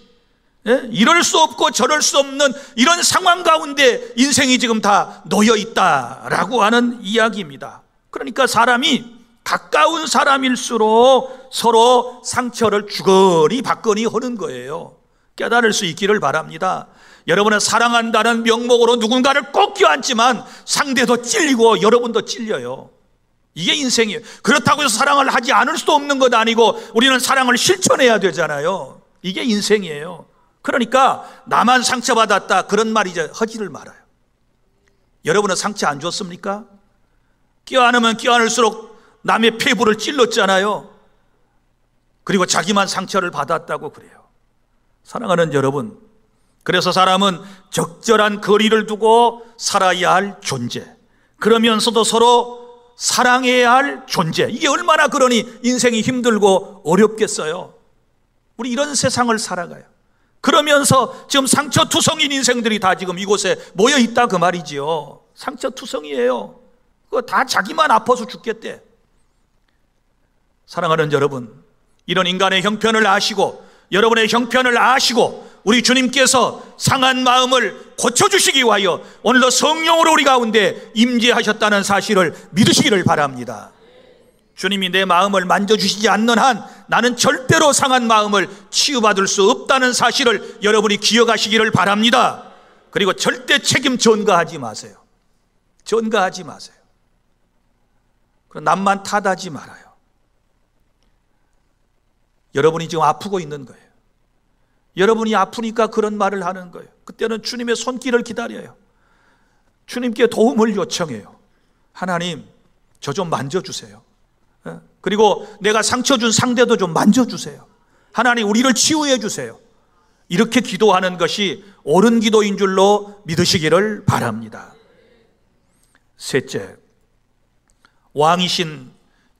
이럴 수 없고 저럴 수 없는 이런 상황 가운데 인생이 지금 다 놓여 있다라고 하는 이야기입니다. 그러니까 사람이 가까운 사람일수록 서로 상처를 주거니 받거니 하는 거예요. 깨달을 수 있기를 바랍니다. 여러분은 사랑한다는 명목으로 누군가를 꼭 껴안지만 상대도 찔리고 여러분도 찔려요. 이게 인생이에요. 그렇다고 해서 사랑을 하지 않을 수도 없는 것 아니고 우리는 사랑을 실천해야 되잖아요. 이게 인생이에요. 그러니까 나만 상처받았다 그런 말이 이제 하지를 말아요. 여러분은 상처 안 줬습니까? 껴안으면 껴안을수록 남의 폐부를 찔렀잖아요. 그리고 자기만 상처를 받았다고 그래요. 사랑하는 여러분, 그래서 사람은 적절한 거리를 두고 살아야 할 존재, 그러면서도 서로 사랑해야 할 존재, 이게 얼마나 그러니 인생이 힘들고 어렵겠어요. 우리 이런 세상을 살아가요. 그러면서 지금 상처투성인 인생들이 다 지금 이곳에 모여 있다 그 말이지요. 상처투성이에요. 그거 다 자기만 아파서 죽겠대. 사랑하는 여러분, 이런 인간의 형편을 아시고 여러분의 형편을 아시고 우리 주님께서 상한 마음을 고쳐주시기 위하여 오늘도 성령으로 우리 가운데 임재하셨다는 사실을 믿으시기를 바랍니다. 주님이 내 마음을 만져주시지 않는 한 나는 절대로 상한 마음을 치유받을 수 없다는 사실을 여러분이 기억하시기를 바랍니다. 그리고 절대 책임 전가하지 마세요. 전가하지 마세요. 그럼 남만 탓하지 말아요. 여러분이 지금 아프고 있는 거예요. 여러분이 아프니까 그런 말을 하는 거예요. 그때는 주님의 손길을 기다려요. 주님께 도움을 요청해요. 하나님, 저 좀 만져주세요. 그리고 내가 상처 준 상대도 좀 만져주세요. 하나님, 우리를 치유해 주세요. 이렇게 기도하는 것이 옳은 기도인 줄로 믿으시기를 바랍니다. 셋째, 왕이신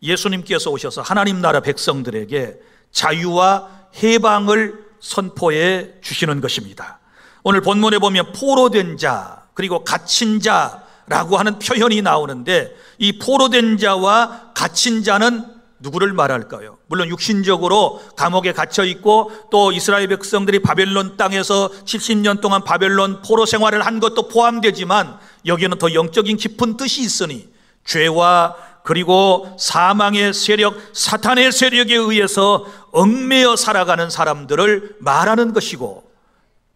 예수님께서 오셔서 하나님 나라 백성들에게 자유와 해방을 선포해 주시는 것입니다. 오늘 본문에 보면 포로된 자 그리고 갇힌 자라고 하는 표현이 나오는데, 이 포로된 자와 갇힌 자는 누구를 말할까요? 물론 육신적으로 감옥에 갇혀 있고 또 이스라엘 백성들이 바벨론 땅에서 70년 동안 바벨론 포로 생활을 한 것도 포함되지만 여기에는 더 영적인 깊은 뜻이 있으니 죄와 그리고 사망의 세력, 사탄의 세력에 의해서 얽매여 살아가는 사람들을 말하는 것이고,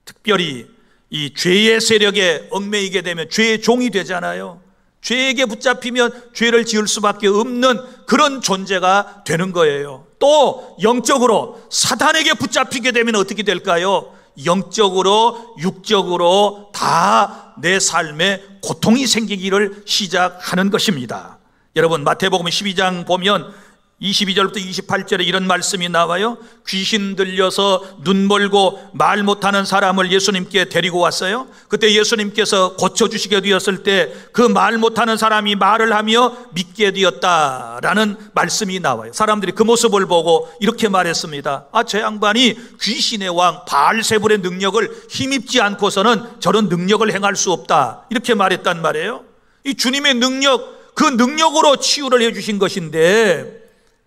특별히 이 죄의 세력에 얽매이게 되면 죄의 종이 되잖아요. 죄에게 붙잡히면 죄를 지을 수밖에 없는 그런 존재가 되는 거예요. 또 영적으로 사탄에게 붙잡히게 되면 어떻게 될까요? 영적으로 육적으로 다 내 삶에 고통이 생기기를 시작하는 것입니다. 여러분, 마태복음 12장 보면 22절부터 28절에 이런 말씀이 나와요. 귀신 들려서 눈 멀고 말 못하는 사람을 예수님께 데리고 왔어요. 그때 예수님께서 고쳐주시게 되었을 때 그 말 못하는 사람이 말을 하며 믿게 되었다라는 말씀이 나와요. 사람들이 그 모습을 보고 이렇게 말했습니다. 저 양반이 귀신의 왕 바알세불의 능력을 힘입지 않고서는 저런 능력을 행할 수 없다, 이렇게 말했단 말이에요. 이 주님의 능력, 그 능력으로 치유를 해주신 것인데,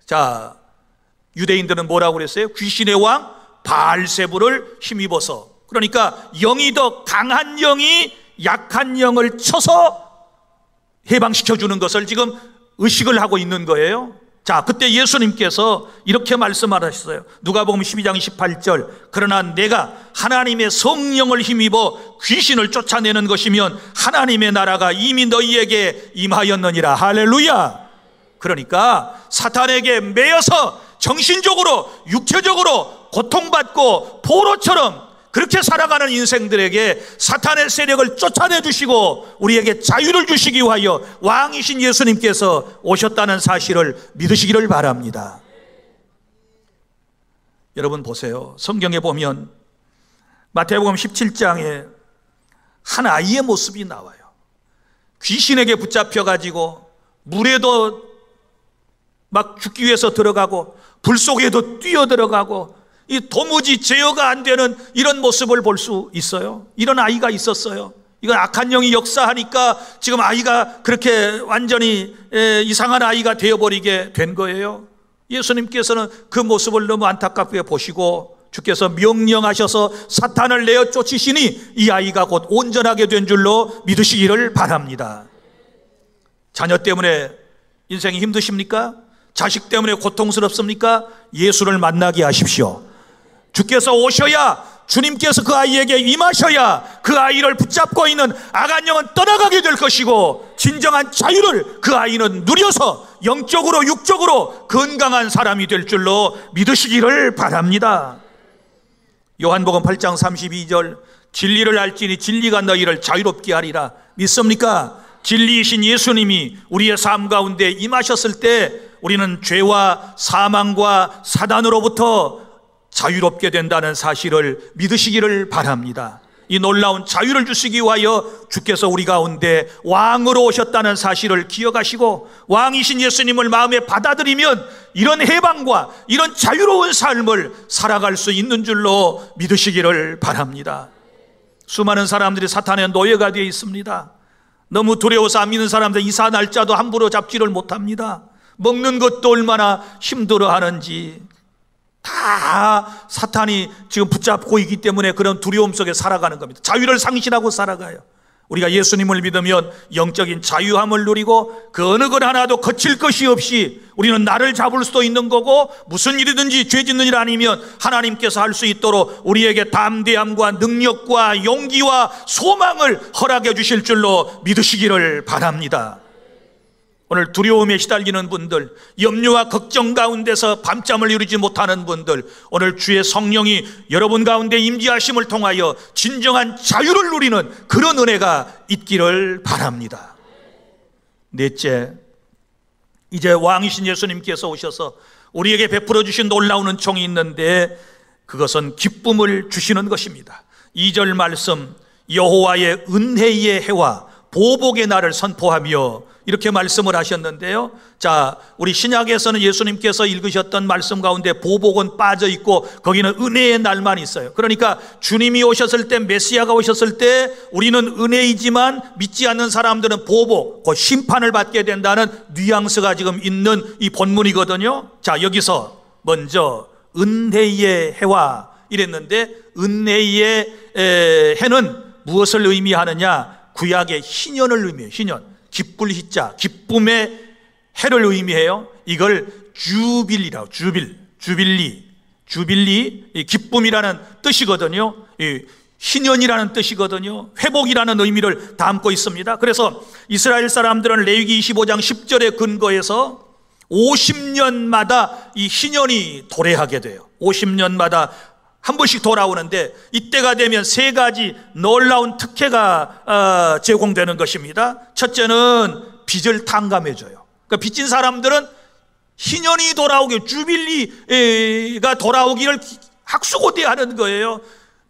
자, 유대인들은 뭐라고 그랬어요? 귀신의 왕 바알세불을 힘입어서, 그러니까 영이 더 강한 영이 약한 영을 쳐서 해방시켜주는 것을 지금 의식을 하고 있는 거예요. 자, 그때 예수님께서 이렇게 말씀하셨어요. 누가복음 12장 18절, 그러나 내가 하나님의 성령을 힘입어 귀신을 쫓아내는 것이면 하나님의 나라가 이미 너희에게 임하였느니라. 할렐루야. 그러니까 사탄에게 매여서 정신적으로 육체적으로 고통받고 포로처럼 그렇게 살아가는 인생들에게 사탄의 세력을 쫓아내 주시고 우리에게 자유를 주시기 위하여 왕이신 예수님께서 오셨다는 사실을 믿으시기를 바랍니다. 여러분 보세요. 성경에 보면 마태복음 17장에 한 아이의 모습이 나와요. 귀신에게 붙잡혀가지고 물에도 막 죽기 위해서 들어가고 불 속에도 뛰어들어가고 이 도무지 제어가 안 되는 이런 모습을 볼 수 있어요. 이런 아이가 있었어요. 이건 악한 영이 역사하니까 지금 아이가 그렇게 완전히 이상한 아이가 되어버리게 된 거예요. 예수님께서는 그 모습을 너무 안타깝게 보시고 주께서 명령하셔서 사탄을 내어 쫓으시니 이 아이가 곧 온전하게 된 줄로 믿으시기를 바랍니다. 자녀 때문에 인생이 힘드십니까? 자식 때문에 고통스럽습니까? 예수를 만나게 하십시오. 주께서 오셔야, 주님께서 그 아이에게 임하셔야 그 아이를 붙잡고 있는 악한 영은 떠나가게 될 것이고 진정한 자유를 그 아이는 누려서 영적으로 육적으로 건강한 사람이 될 줄로 믿으시기를 바랍니다. 요한복음 8장 32절, 진리를 알지니 진리가 너희를 자유롭게 하리라. 믿습니까? 진리이신 예수님이 우리의 삶 가운데 임하셨을 때 우리는 죄와 사망과 사단으로부터 자유롭게 된다는 사실을 믿으시기를 바랍니다. 이 놀라운 자유를 주시기 위하여 주께서 우리 가운데 왕으로 오셨다는 사실을 기억하시고 왕이신 예수님을 마음에 받아들이면 이런 해방과 이런 자유로운 삶을 살아갈 수 있는 줄로 믿으시기를 바랍니다. 수많은 사람들이 사탄의 노예가 되어 있습니다. 너무 두려워서 안 믿는 사람들 이사 날짜도 함부로 잡지를 못합니다. 먹는 것도 얼마나 힘들어하는지 다 사탄이 지금 붙잡고 있기 때문에 그런 두려움 속에 살아가는 겁니다. 자유를 상실하고 살아가요. 우리가 예수님을 믿으면 영적인 자유함을 누리고 그 어느 것 하나도 거칠 것이 없이 우리는 나를 잡을 수도 있는 거고 무슨 일이든지 죄 짓는 일 아니면 하나님께서 할 수 있도록 우리에게 담대함과 능력과 용기와 소망을 허락해 주실 줄로 믿으시기를 바랍니다. 오늘 두려움에 시달리는 분들, 염려와 걱정 가운데서 밤잠을 이루지 못하는 분들, 오늘 주의 성령이 여러분 가운데 임재하심을 통하여 진정한 자유를 누리는 그런 은혜가 있기를 바랍니다. 넷째, 이제 왕이신 예수님께서 오셔서 우리에게 베풀어 주신 놀라운 은총이 있는데 그것은 기쁨을 주시는 것입니다. 2절 말씀, 여호와의 은혜의 해와 보복의 날을 선포하며 이렇게 말씀을 하셨는데요. 자, 우리 신약에서는 예수님께서 읽으셨던 말씀 가운데 보복은 빠져 있고 거기는 은혜의 날만 있어요. 그러니까 주님이 오셨을 때, 메시아가 오셨을 때 우리는 은혜이지만 믿지 않는 사람들은 보복, 그 심판을 받게 된다는 뉘앙스가 지금 있는 이 본문이거든요. 자, 여기서 먼저 은혜의 해와 이랬는데 은혜의 해는 무엇을 의미하느냐? 구약의 희년을 의미해요. 희년. 기쁠 희자, 기쁨의 해를 의미해요. 이걸 주빌리라고, 주빌리, 이 기쁨이라는 뜻이거든요. 이 희년이라는 뜻이거든요. 회복이라는 의미를 담고 있습니다. 그래서 이스라엘 사람들은 레위기 25장 10절에 근거해서 50년마다 이 희년이 도래하게 돼요. 50년마다 한 번씩 돌아오는데 이때가 되면 세 가지 놀라운 특혜가 제공되는 것입니다. 첫째는 빚을 탕감해줘요. 그러니까 빚진 사람들은 희년이 돌아오게, 주빌리가 돌아오기를 학수고대하는 거예요.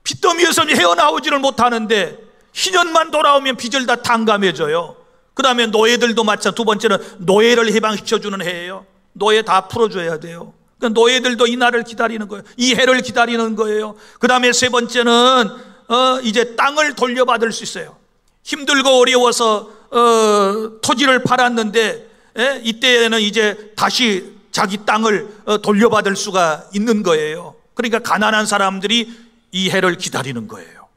빚더미에서 헤어나오지를 못하는데 희년만 돌아오면 빚을 다 탕감해줘요. 그 다음에 노예들도 마찬가지. 두 번째는 노예를 해방시켜주는 해예요. 노예 다 풀어줘야 돼요. 그러니까 노예들도 이 날을 기다리는 거예요. 이 해를 기다리는 거예요. 그 다음에 세 번째는 이제 땅을 돌려받을 수 있어요. 힘들고 어려워서 토지를 팔았는데 이때에는 이제 다시 자기 땅을 돌려받을 수가 있는 거예요. 그러니까 가난한 사람들이 이 해를 기다리는 거예요.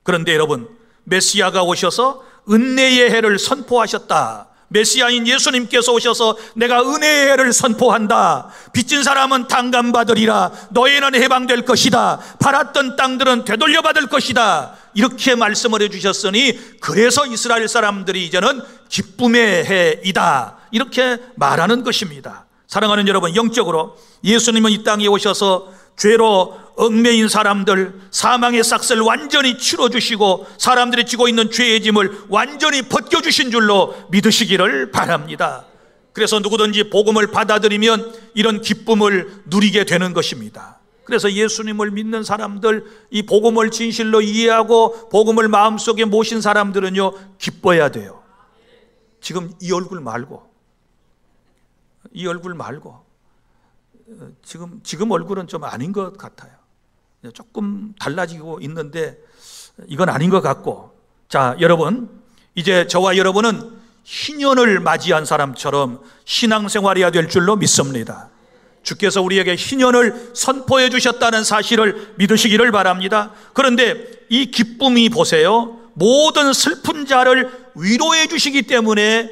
그런데 여러분, 메시아가 오셔서 은혜의 해를 선포하셨다. 메시아인 예수님께서 오셔서 내가 은혜의 해를 선포한다. 빚진 사람은 탕감받으리라. 노예는 해방될 것이다. 팔았던 땅들은 되돌려받을 것이다. 이렇게 말씀을 해주셨으니 그래서 이스라엘 사람들이 이제는 기쁨의 해이다, 이렇게 말하는 것입니다. 사랑하는 여러분, 영적으로 예수님은 이 땅에 오셔서 죄로 얽매인 사람들, 사망의 싹을 완전히 치러주시고 사람들이 지고 있는 죄의 짐을 완전히 벗겨주신 줄로 믿으시기를 바랍니다. 그래서 누구든지 복음을 받아들이면 이런 기쁨을 누리게 되는 것입니다. 그래서 예수님을 믿는 사람들, 이 복음을 진실로 이해하고 복음을 마음속에 모신 사람들은요, 기뻐야 돼요. 지금 이 얼굴 말고 지금 얼굴은 좀 아닌 것 같아요. 조금 달라지고 있는데 이건 아닌 것 같고. 자, 여러분, 이제 저와 여러분은 희년을 맞이한 사람처럼 신앙생활해야 될 줄로 믿습니다. 주께서 우리에게 희년을 선포해 주셨다는 사실을 믿으시기를 바랍니다. 그런데 이 기쁨이 보세요, 모든 슬픈 자를 위로해 주시기 때문에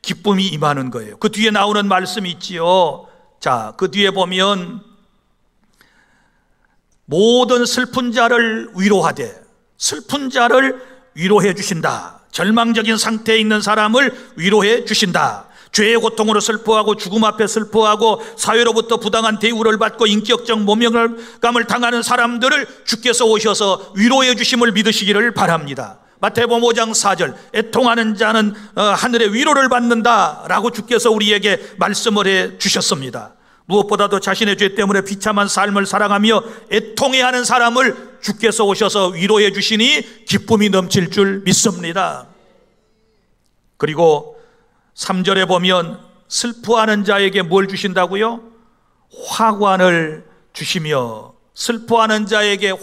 기쁨이 임하는 거예요. 그 뒤에 나오는 말씀이 있지요. 자, 그 뒤에 보면 모든 슬픈 자를 위로하되, 슬픈 자를 위로해 주신다. 절망적인 상태에 있는 사람을 위로해 주신다. 죄의 고통으로 슬퍼하고 죽음 앞에 슬퍼하고 사회로부터 부당한 대우를 받고 인격적 모멸감을 당하는 사람들을 주께서 오셔서 위로해 주심을 믿으시기를 바랍니다. 마태복음 5장 4절, 애통하는 자는 하늘의 위로를 받는다라고 주께서 우리에게 말씀을 해 주셨습니다. 무엇보다도 자신의 죄 때문에 비참한 삶을 살아가며 애통해하는 사람을 주께서 오셔서 위로해 주시니 기쁨이 넘칠 줄 믿습니다. 그리고 3절에 보면 슬퍼하는 자에게 뭘 주신다고요? 화관을 주시며, 슬퍼하는 자에게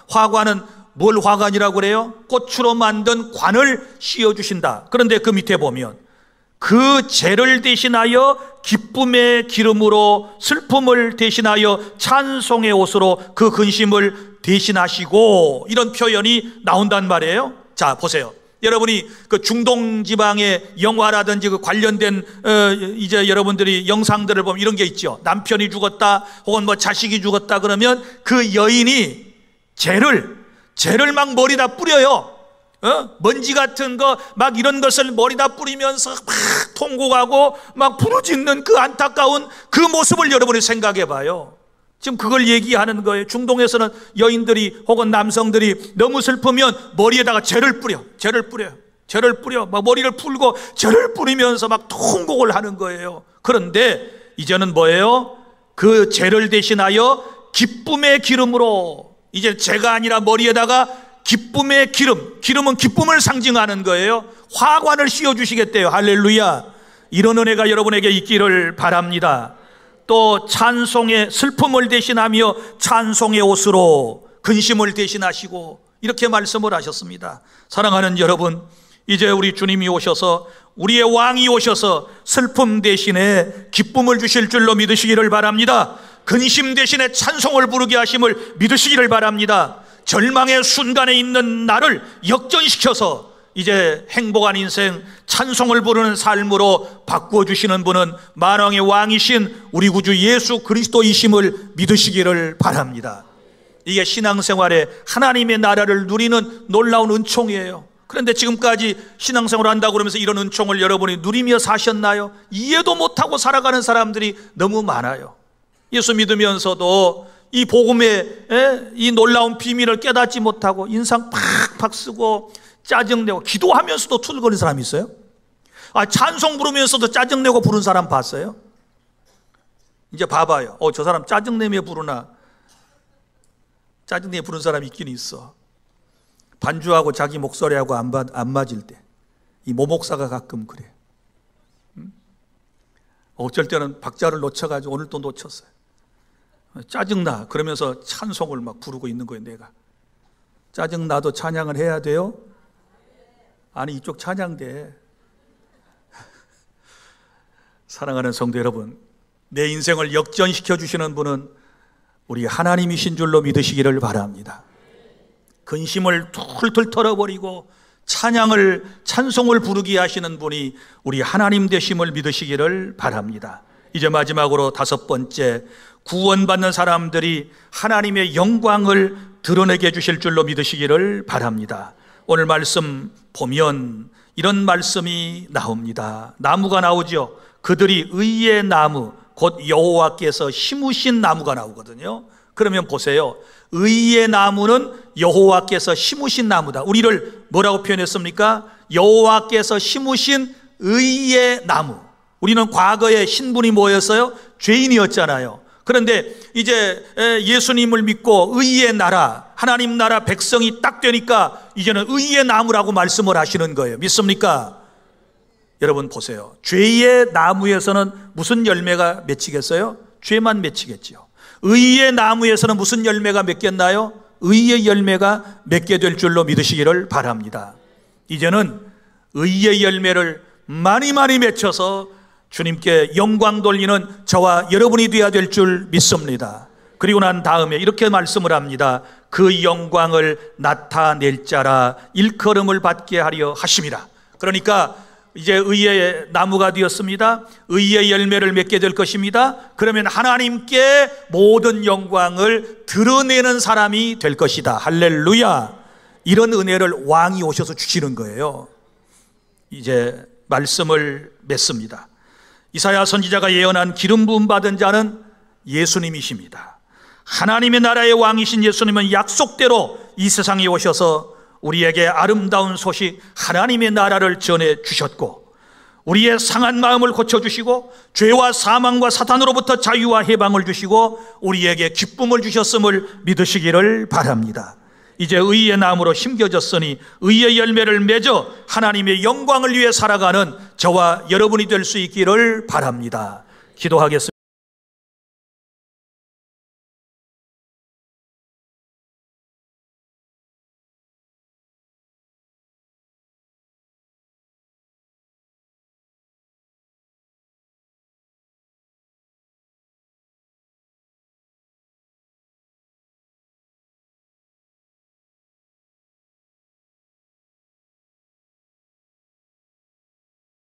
화관은 뭘 화관이라고 그래요? 꽃으로 만든 관을 씌워주신다. 그런데 그 밑에 보면 그 죄를 대신하여 기쁨의 기름으로, 슬픔을 대신하여 찬송의 옷으로 그 근심을 대신하시고, 이런 표현이 나온단 말이에요. 자, 보세요. 여러분이 그 중동 지방의 영화라든지 그 관련된 이제 여러분들이 영상들을 보면 이런 게 있죠. 남편이 죽었다 혹은 뭐 자식이 죽었다 그러면 그 여인이 죄를 막 머리다 뿌려요. 먼지 같은 거 막 이런 것을 머리다 뿌리면서 막 통곡하고 막 부르짖는 그 안타까운 그 모습을 여러분이 생각해 봐요. 지금 그걸 얘기하는 거예요. 중동에서는 여인들이 혹은 남성들이 너무 슬프면 머리에다가 죄를 뿌려 막 머리를 풀고 죄를 뿌리면서 막 통곡을 하는 거예요. 그런데 이제는 뭐예요? 그 죄를 대신하여 기쁨의 기름으로, 이제 죄가 아니라 머리에다가 기쁨의 기름은 기쁨을 상징하는 거예요. 화관을 씌워주시겠대요. 할렐루야. 이런 은혜가 여러분에게 있기를 바랍니다. 또 찬송의 슬픔을 대신하며 찬송의 옷으로 근심을 대신하시고, 이렇게 말씀을 하셨습니다. 사랑하는 여러분, 이제 우리 주님이 오셔서, 우리의 왕이 오셔서 슬픔 대신에 기쁨을 주실 줄로 믿으시기를 바랍니다. 근심 대신에 찬송을 부르게 하심을 믿으시기를 바랍니다. 절망의 순간에 있는 나를 역전시켜서 이제 행복한 인생, 찬송을 부르는 삶으로 바꾸어 주시는 분은 만왕의 왕이신 우리 구주 예수 그리스도이심을 믿으시기를 바랍니다. 이게 신앙생활에 하나님의 나라를 누리는 놀라운 은총이에요. 그런데 지금까지 신앙생활을 한다고 그러면서 이런 은총을 여러분이 누리며 사셨나요? 이해도 못하고 살아가는 사람들이 너무 많아요. 예수 믿으면서도 이 복음의 이 놀라운 비밀을 깨닫지 못하고 인상 팍팍 쓰고 짜증내고, 기도하면서도 투덜거리는 사람이 있어요? 찬송 부르면서도 짜증내고 부른 사람 봤어요? 이제 봐봐요. 저 사람 짜증내며 부르나? 짜증내며 부르는 사람이 있긴 있어. 반주하고 자기 목소리하고 안 맞을 때. 이 모목사가 가끔 그래. 어쩔 때는 박자를 놓쳐가지고 오늘 또 놓쳤어요. 짜증나 그러면서 찬송을 막 부르고 있는 거예요. 내가 짜증나도 찬양을 해야 돼요? 아니, 이쪽 찬양돼. 사랑하는 성도 여러분, 내 인생을 역전시켜 주시는 분은 우리 하나님이신 줄로 믿으시기를 바랍니다. 근심을 툴툴 털어버리고 찬송을 부르게 하시는 분이 우리 하나님 되심을 믿으시기를 바랍니다. 이제 마지막으로 5번째, 구원받는 사람들이 하나님의 영광을 드러내게 해주실 줄로 믿으시기를 바랍니다. 오늘 말씀 보면 이런 말씀이 나옵니다. 나무가 나오죠. 그들이 의의 나무, 곧 여호와께서 심으신 나무가 나오거든요. 그러면 보세요. 의의 나무는 여호와께서 심으신 나무다. 우리를 뭐라고 표현했습니까? 여호와께서 심으신 의의 나무. 우리는 과거에 신분이 뭐였어요? 죄인이었잖아요. 그런데 이제 예수님을 믿고 의의 나라, 하나님 나라 백성이 딱 되니까 이제는 의의 나무라고 말씀을 하시는 거예요. 믿습니까? 여러분 보세요. 죄의 나무에서는 무슨 열매가 맺히겠어요? 죄만 맺히겠지요. 의의 나무에서는 무슨 열매가 맺겠나요? 의의 열매가 맺게 될 줄로 믿으시기를 바랍니다. 이제는 의의 열매를 많이 맺혀서 주님께 영광 돌리는 저와 여러분이 되어야 될 줄 믿습니다. 그리고 난 다음에 이렇게 말씀을 합니다. 그 영광을 나타낼 자라 일컬음을 받게 하려 하심이라. 그러니까 이제 의의 나무가 되었습니다. 의의 열매를 맺게 될 것입니다. 그러면 하나님께 모든 영광을 드러내는 사람이 될 것이다. 할렐루야. 이런 은혜를 왕이 오셔서 주시는 거예요. 이제 말씀을 맺습니다. 이사야 선지자가 예언한 기름 부음 받은 자는 예수님이십니다. 하나님의 나라의 왕이신 예수님은 약속대로 이 세상에 오셔서 우리에게 아름다운 소식, 하나님의 나라를 전해 주셨고, 우리의 상한 마음을 고쳐주시고, 죄와 사망과 사탄으로부터 자유와 해방을 주시고, 우리에게 기쁨을 주셨음을 믿으시기를 바랍니다. 이제 의의 나무로 심겨졌으니 의의 열매를 맺어 하나님의 영광을 위해 살아가는 저와 여러분이 될 수 있기를 바랍니다. 기도하겠습니다.